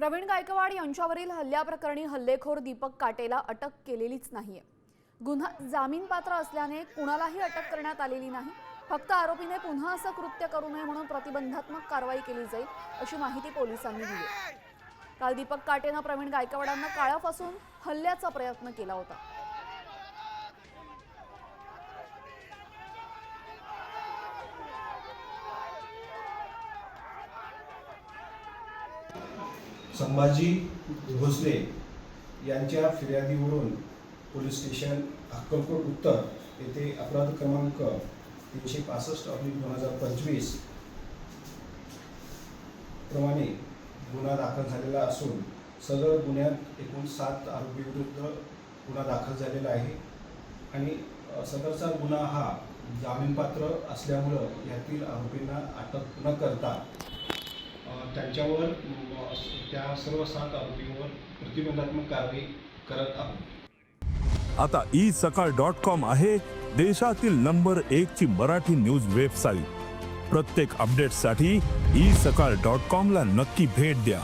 प्रवीण गायकवाड यांच्यावरील हल्ल्याप्रकरणी हल्लेखोर दीपक काटेला अटक केलेलीच नाहीये। गुन्हा जामीनपात्र असल्याने कुणालाही अटक करण्यात आलेली नाही। फक्त आरोपीने पुन्हा असं कृत्य करू नये म्हणून प्रतिबंधात्मक कारवाई केली जाईल अशी माहिती पोलिसांनी दिली। काल दीपक काटेने प्रवीण गायकवाडांना काळा फासून हल्ल्याचा प्रयत्न केला होता। संभाजी भोसले यांच्या फिर्यादीवरून पोलीस स्टेशन अक्कलकोट उत्तर येथे अपराध क्रमांक 365/2025 प्रमाणे गुन्हा दाखल झालेला असून सदर गुन्ह्यात एकूण 7 आरोपींविरुद्ध गुन्हा दाखल झालेला आहे आणि सदरचा गुन्हा हा जामीनपात्र असल्यामुळे यातील आरोपींना अटक न करता त्यांच्यावर त्या सर्व 7 आरोपींवर प्रतिबंधात्मक कारवाई करत आहोत। आता isakal.com आहे देशातील नंबर 1 ची मराठी न्यूज वेबसाईट। प्रत्येक अपडेटसाठी isakal.com ला नक्की भेट द्या।